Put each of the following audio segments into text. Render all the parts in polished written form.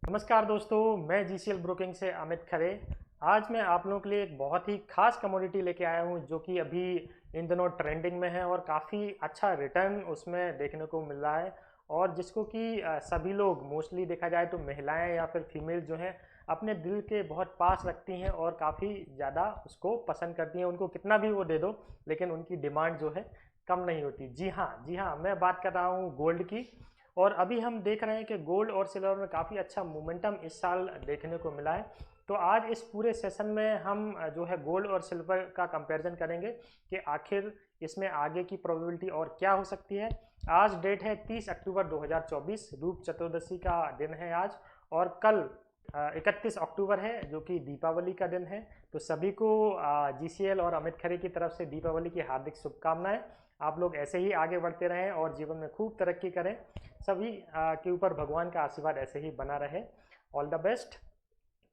नमस्कार दोस्तों, मैं जीसीएल ब्रोकिंग से अमित खरे। आज मैं आप लोगों के लिए एक बहुत ही खास कमोडिटी लेके आया हूँ जो कि अभी इन दिनों ट्रेंडिंग में है और काफ़ी अच्छा रिटर्न उसमें देखने को मिल रहा है। और जिसको कि सभी लोग मोस्टली देखा जाए तो महिलाएं या फिर फीमेल जो हैं अपने दिल के बहुत पास रखती हैं और काफ़ी ज़्यादा उसको पसंद करती हैं। उनको कितना भी वो दे दो लेकिन उनकी डिमांड जो है कम नहीं होती। जी हाँ, जी हाँ, मैं बात कर रहा हूँ गोल्ड की। और अभी हम देख रहे हैं कि गोल्ड और सिल्वर में काफ़ी अच्छा मोमेंटम इस साल देखने को मिला है। तो आज इस पूरे सेशन में हम जो है गोल्ड और सिल्वर का कंपैरिजन करेंगे कि आखिर इसमें आगे की प्रोबेबिलिटी और क्या हो सकती है। आज डेट है 30 अक्टूबर 2024, रूप चतुर्दशी का दिन है आज। और कल 31 अक्टूबर है जो कि दीपावली का दिन है। तो सभी को जीसीएल और अमित खरे की तरफ से दीपावली की हार्दिक शुभकामनाएं। आप लोग ऐसे ही आगे बढ़ते रहें और जीवन में खूब तरक्की करें। सभी के ऊपर भगवान का आशीर्वाद ऐसे ही बना रहे। All the best.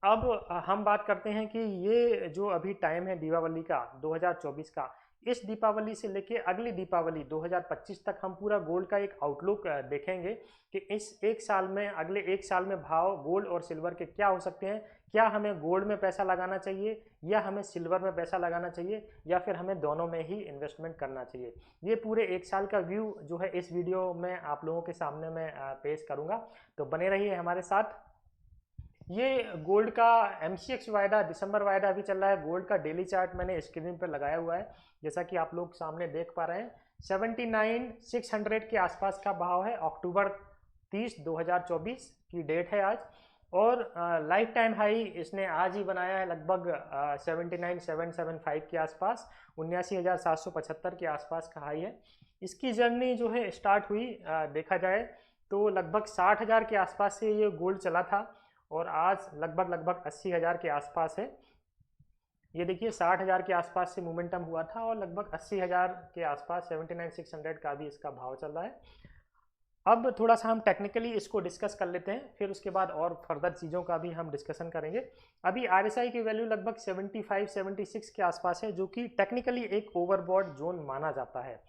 अब हम बात करते हैं कि ये जो अभी टाइम है दीपावली का 2024 का, इस दीपावली से लेके अगली दीपावली 2025 तक हम पूरा गोल्ड का एक आउटलुक देखेंगे कि इस एक साल में, अगले एक साल में भाव गोल्ड और सिल्वर के क्या हो सकते हैं। क्या हमें गोल्ड में पैसा लगाना चाहिए या हमें सिल्वर में पैसा लगाना चाहिए या फिर हमें दोनों में ही इन्वेस्टमेंट करना चाहिए। ये पूरे एक साल का व्यू जो है इस वीडियो में आप लोगों के सामने मैं पेश करूंगा। तो बने रहिए हमारे साथ। ये गोल्ड का एमसीएक्स वायदा, दिसंबर वायदा अभी चल रहा है। गोल्ड का डेली चार्ट मैंने स्क्रीन पर लगाया हुआ है, जैसा कि आप लोग सामने देख पा रहे हैं। 79,600 के आसपास का भाव है। अक्टूबर 30 2024 की डेट है आज। और लाइफ टाइम हाई इसने आज ही बनाया है, लगभग 79,775 के आसपास, 79,775 के आसपास का हाई है। इसकी जर्नी जो है स्टार्ट हुई, देखा जाए तो लगभग 60,000 के आसपास से ये गोल्ड चला था और आज लगभग लगभग 80,000 के आसपास है। ये देखिए 60,000 के आसपास से मोमेंटम हुआ था और लगभग 80,000 के आसपास 79,600 का भी इसका भाव चल रहा है। अब थोड़ा सा हम टेक्निकली इसको डिस्कस कर लेते हैं, फिर उसके बाद और फर्दर चीज़ों का भी हम डिस्कशन करेंगे। अभी आरएसआई की वैल्यू लगभग 75-76 के आसपास है, जो कि टेक्निकली एक ओवरबॉट जोन माना जाता है।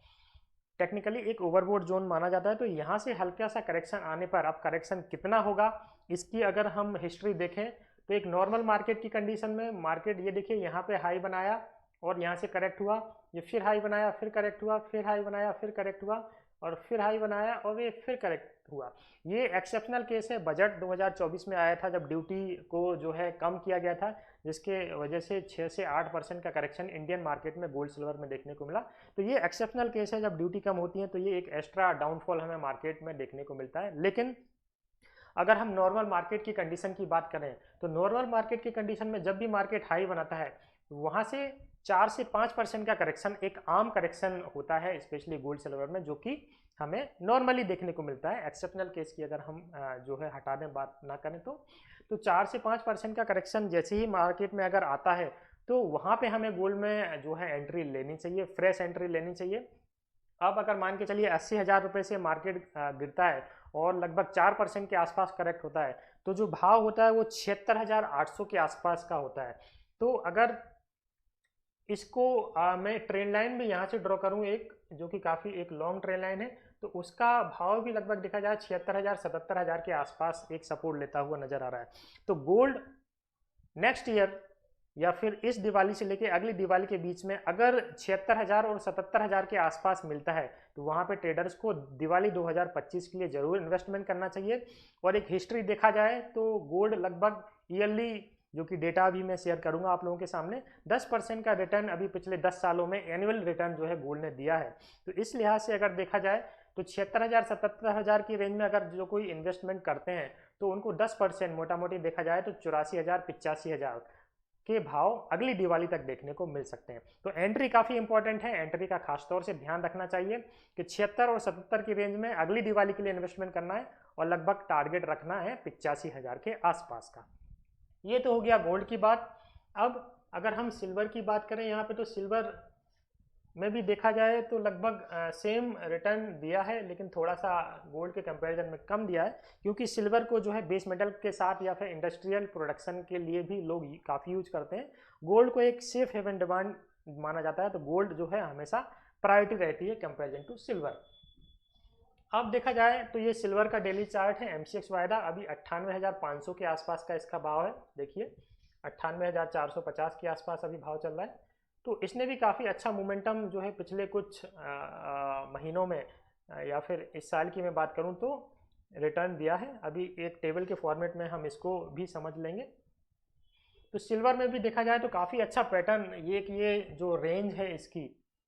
टेक्निकली एक ओवरबोट जोन माना जाता है। तो यहाँ से हल्का सा करेक्शन आने पर, अब करेक्शन कितना होगा इसकी अगर हम हिस्ट्री देखें तो एक नॉर्मल मार्केट की कंडीशन में मार्केट, ये देखिए यहाँ पे हाई बनाया और यहाँ से करेक्ट हुआ, ये फिर हाई बनाया, फिर करेक्ट हुआ, फिर हाई बनाया, फिर करेक्ट हुआ और फिर हाई बनाया और ये फिर करेक्ट हुआ। ये एक्सेप्शनल केस है। बजट 2024 में आया था जब ड्यूटी को जो है कम किया गया था, जिसके वजह से 6 से 8% का करेक्शन इंडियन मार्केट में गोल्ड सिल्वर में देखने को मिला। तो ये एक्सेप्शनल केस है, जब ड्यूटी कम होती है तो ये एक एक्स्ट्रा डाउनफॉल हमें मार्केट में देखने को मिलता है। लेकिन अगर हम नॉर्मल मार्केट की कंडीशन की बात करें तो नॉर्मल मार्केट की कंडीशन में जब भी मार्केट हाई बनाता है वहां से 4 से 5% का करेक्शन एक आम करेक्शन होता है, स्पेशली गोल्ड सिल्वर में, जो कि हमें नॉर्मली देखने को मिलता है। एक्सेप्शनल केस की अगर हम जो है हटा दें, बात ना करें तो 4 से 5% का करेक्शन जैसे ही मार्केट में अगर आता है तो वहां पे हमें गोल्ड में जो है एंट्री लेनी चाहिए, फ्रेश एंट्री लेनी चाहिए। अब अगर मान के चलिए 80,000 रुपये से मार्केट गिरता है और लगभग 4% के आसपास करेक्ट होता है, तो जो भाव होता है वो 76,800 के आसपास का होता है। तो अगर इसको मैं ट्रेंड लाइन भी यहाँ से ड्रॉ करूँ एक, जो कि काफ़ी एक लॉन्ग ट्रेंड लाइन है, तो उसका भाव भी लगभग देखा जाए 76,000 77,000 के आसपास एक सपोर्ट लेता हुआ नजर आ रहा है। तो गोल्ड नेक्स्ट ईयर या फिर इस दिवाली से लेके अगली दिवाली के बीच में अगर 76,000 और 77,000 के आसपास मिलता है तो वहाँ पे ट्रेडर्स को दिवाली 2025 के लिए ज़रूर इन्वेस्टमेंट करना चाहिए। और एक हिस्ट्री देखा जाए तो गोल्ड लगभग ईयरली, जो कि डेटा अभी मैं शेयर करूंगा आप लोगों के सामने, 10% का रिटर्न अभी पिछले 10 सालों में एनुअल रिटर्न जो है गोल्ड ने दिया है। तो इस लिहाज से अगर देखा जाए तो 76,000 77,000 की रेंज में अगर जो कोई इन्वेस्टमेंट करते हैं तो उनको 10% मोटा मोटी देखा जाए तो 84,000 85,000 के भाव अगली दिवाली तक देखने को मिल सकते हैं। तो एंट्री काफ़ी इंपॉर्टेंट है, एंट्री का खास तौर से ध्यान रखना चाहिए कि 76 और 77 की रेंज में अगली दिवाली के लिए इन्वेस्टमेंट करना है और लगभग टारगेट रखना है 85,000 के आसपास का। ये तो हो गया गोल्ड की बात। अब अगर हम सिल्वर की बात करें यहाँ पे, तो सिल्वर में भी देखा जाए तो लगभग सेम रिटर्न दिया है, लेकिन थोड़ा सा गोल्ड के कंपैरिजन में कम दिया है, क्योंकि सिल्वर को जो है बेस मेटल के साथ या फिर इंडस्ट्रियल प्रोडक्शन के लिए भी लोग काफ़ी यूज करते हैं। गोल्ड को एक सेफ हेवन डिमांड माना जाता है, तो गोल्ड जो है हमेशा प्रायोरिटी रहती है कंपैरिजन टू सिल्वर। अब देखा जाए तो ये सिल्वर का डेली चार्ट है, MCX वायदा अभी 98,500 के आसपास का इसका भाव है। देखिए 98,450 के आसपास अभी भाव चल रहा है। तो इसने भी काफ़ी अच्छा मोमेंटम जो है पिछले कुछ महीनों में या फिर इस साल की मैं बात करूं तो रिटर्न दिया है। अभी एक टेबल के फॉर्मेट में हम इसको भी समझ लेंगे। तो सिल्वर में भी देखा जाए तो काफ़ी अच्छा पैटर्न, ये जो रेंज है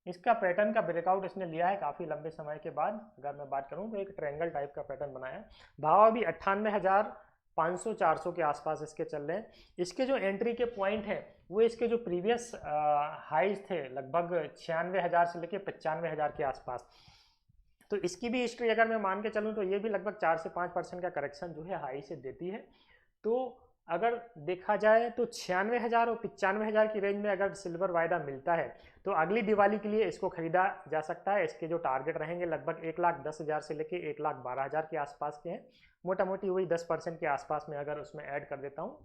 इसका पैटर्न का ब्रेकआउट इसने लिया है काफ़ी लंबे समय के बाद। अगर मैं बात करूं तो एक ट्रायंगल टाइप का पैटर्न बनाया है। भाव अभी 98,500-400 के आसपास इसके चल रहे हैं। इसके जो एंट्री के पॉइंट हैं वो इसके जो प्रीवियस हाइज थे लगभग 96,000 से लेके 95,000 के आसपास। तो इसकी भी हिस्ट्री अगर मैं मान के चलूँ तो ये भी लगभग 4 से 5% का करेक्शन जो है हाई से देती है। तो अगर देखा जाए तो 96,000 और 95,000 की रेंज में अगर सिल्वर वायदा मिलता है तो अगली दिवाली के लिए इसको खरीदा जा सकता है। इसके जो टारगेट रहेंगे लगभग 1,10,000 से लेके 1,12,000 के आसपास के हैं। मोटा मोटी वही 10% के आसपास में अगर उसमें ऐड कर देता हूँ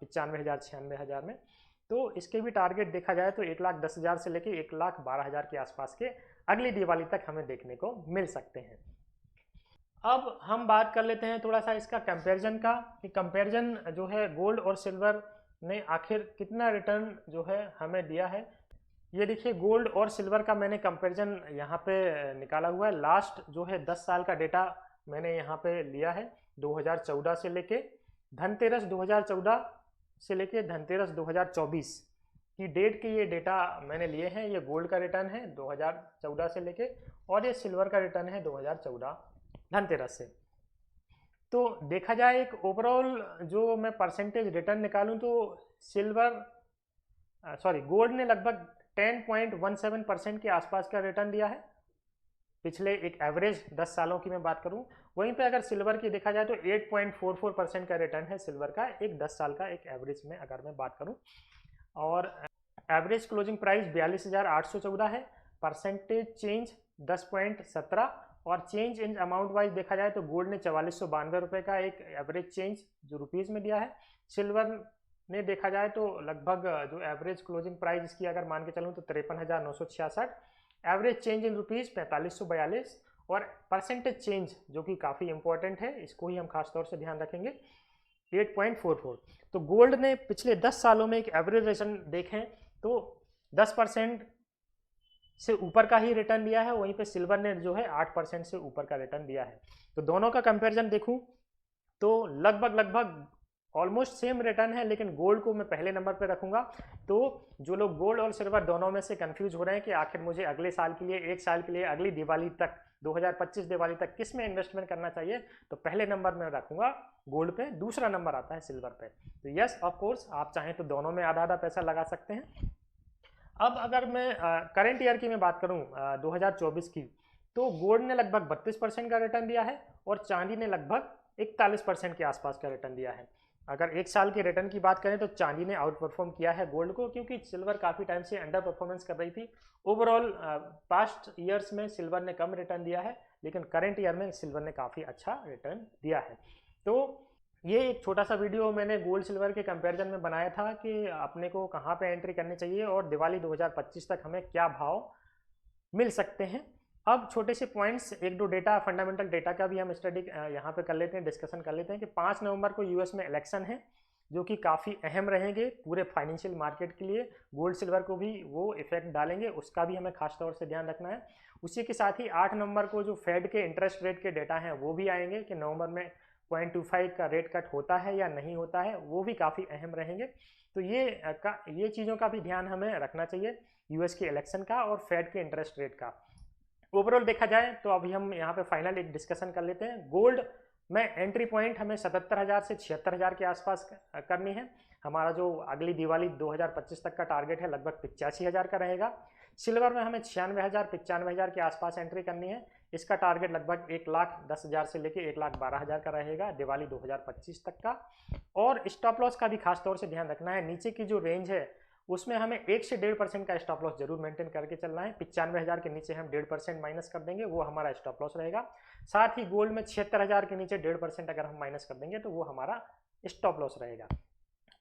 95,000 96,000 में, तो इसके भी टारगेट देखा जाए तो 1,10,000 से लेके 1,12,000 के आसपास के अगली दिवाली तक हमें देखने को मिल सकते हैं। अब हम बात कर लेते हैं थोड़ा सा इसका कंपैरिजन का, कि कंपैरिजन जो है गोल्ड और सिल्वर ने आखिर कितना रिटर्न जो है हमें दिया है। ये देखिए गोल्ड और सिल्वर का मैंने कंपैरिजन यहाँ पे निकाला हुआ है। लास्ट जो है 10 साल का डेटा मैंने यहाँ पे लिया है 2014 से लेके धनतेरस 2014 से लेके धनतेरस 2024 की डेट के ये डेटा मैंने लिए हैं। ये गोल्ड का रिटर्न है 2014 से लेके और ये सिल्वर का रिटर्न है 2014 धनतेरस से। तो देखा जाए एक ओवरऑल जो मैं परसेंटेज रिटर्न निकालूं तो गोल्ड ने लगभग 10.17% के आसपास का रिटर्न दिया है पिछले एक एवरेज 10 सालों की मैं बात करूं। वहीं पे अगर सिल्वर की देखा जाए तो 8.44% का रिटर्न है सिल्वर का एक 10 साल का एक एवरेज में अगर मैं बात करूं। और एवरेज क्लोजिंग प्राइस 42,814 है, परसेंटेज चेंज 10.17 और चेंज इन अमाउंट वाइज देखा जाए तो गोल्ड ने 4492 रुपये का एक एवरेज चेंज जो रुपीज़ में दिया है। सिल्वर ने देखा जाए तो लगभग जो एवरेज क्लोजिंग प्राइस इसकी अगर मान के चलूँ तो 53,966, एवरेज चेंज इन रुपीज़ 4542 और परसेंटेज चेंज जो कि काफ़ी इंपॉर्टेंट है, इसको ही हम खास तौर से ध्यान रखेंगे, 8.44। तो गोल्ड ने पिछले 10 सालों में एक एवरेज रिटर्न देखें तो 10% से ऊपर का ही रिटर्न दिया है, वहीं पे सिल्वर ने जो है 8% से ऊपर का रिटर्न दिया है। तो दोनों का कंपैरिजन देखूं तो लगभग ऑलमोस्ट सेम रिटर्न है, लेकिन गोल्ड को मैं पहले नंबर पे रखूंगा। तो जो लोग गोल्ड और सिल्वर दोनों में से कंफ्यूज हो रहे हैं कि आखिर मुझे अगले साल के लिए, एक साल के लिए, अगली दिवाली तक 2025 दिवाली तक किस में इन्वेस्टमेंट करना चाहिए, तो पहले नंबर में रखूंगा गोल्ड पे, दूसरा नंबर आता है सिल्वर पे। तो यस ऑफ कोर्स आप चाहें तो दोनों में आधा आधा पैसा लगा सकते हैं। अब अगर मैं करंट ईयर की मैं बात करूं 2024 की, तो गोल्ड ने लगभग 32% का रिटर्न दिया है और चांदी ने लगभग 41% के आसपास का रिटर्न दिया है। अगर एक साल के रिटर्न की बात करें तो चांदी ने आउट परफॉर्म किया है गोल्ड को, क्योंकि सिल्वर काफ़ी टाइम से अंडर परफॉर्मेंस कर रही थी। ओवरऑल पास्ट ईयर्स में सिल्वर ने कम रिटर्न दिया है, लेकिन करंट ईयर में सिल्वर ने काफ़ी अच्छा रिटर्न दिया है। तो ये एक छोटा सा वीडियो मैंने गोल्ड सिल्वर के कंपैरिजन में बनाया था कि अपने को कहाँ पे एंट्री करनी चाहिए और दिवाली 2025 तक हमें क्या भाव मिल सकते हैं। अब छोटे से पॉइंट्स, एक दो डेटा, फंडामेंटल डेटा का भी हम स्टडी यहाँ पे कर लेते हैं, डिस्कशन कर लेते हैं कि 5 नवंबर को यूएस में इलेक्शन है जो कि काफ़ी अहम रहेंगे पूरे फाइनेंशियल मार्केट के लिए। गोल्ड सिल्वर को भी वो इफेक्ट डालेंगे, उसका भी हमें खास तौर से ध्यान रखना है। उसी के साथ ही 8 नवंबर को जो फेड के इंटरेस्ट रेट के डेटा हैं वो भी आएंगे कि नवंबर में 0.25 का रेट कट होता है या नहीं होता है, वो भी काफ़ी अहम रहेंगे। तो ये चीज़ों का भी ध्यान हमें रखना चाहिए, यूएस के इलेक्शन का और फेड के इंटरेस्ट रेट का। ओवरऑल देखा जाए तो अभी हम यहाँ पे फाइनल एक डिस्कशन कर लेते हैं। गोल्ड में एंट्री पॉइंट हमें 77,000 से 76,000 के आसपास करनी है। हमारा जो अगली दिवाली 2025 तक का टारगेट है लगभग 85,000 का रहेगा। सिल्वर में हमें 96,000 95,000 के आसपास एंट्री करनी है। इसका टारगेट लगभग 1,10,000 से लेके 1,12,000 का रहेगा दिवाली 2025 तक का। और स्टॉप लॉस का भी खास तौर से ध्यान रखना है। नीचे की जो रेंज है उसमें हमें 1 से 1.5% का स्टॉप लॉस जरूर मेंटेन करके चलना है। 95,000 के नीचे हम 1.5% माइनस कर देंगे, वो हमारा स्टॉप लॉस रहेगा। साथ ही गोल्ड में 76,000 के नीचे 1.5% अगर हम माइनस कर देंगे तो वो हमारा स्टॉप लॉस रहेगा।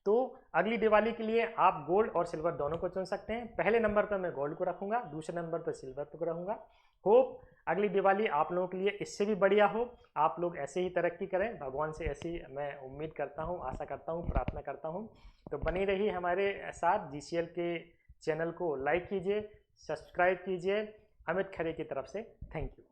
तो अगली दिवाली के लिए आप गोल्ड और सिल्वर दोनों को चुन सकते हैं। पहले नंबर पर मैं गोल्ड को रखूंगा, दूसरे नंबर पर सिल्वर को रखूंगा। होप अगली दिवाली आप लोगों के लिए इससे भी बढ़िया हो, आप लोग ऐसे ही तरक्की करें, भगवान से ऐसी मैं उम्मीद करता हूँ, आशा करता हूँ, प्रार्थना करता हूँ। तो बनी रही हमारे साथ, GCL के चैनल को लाइक कीजिए, सब्सक्राइब कीजिए। अमित खरे की तरफ से थैंक यू।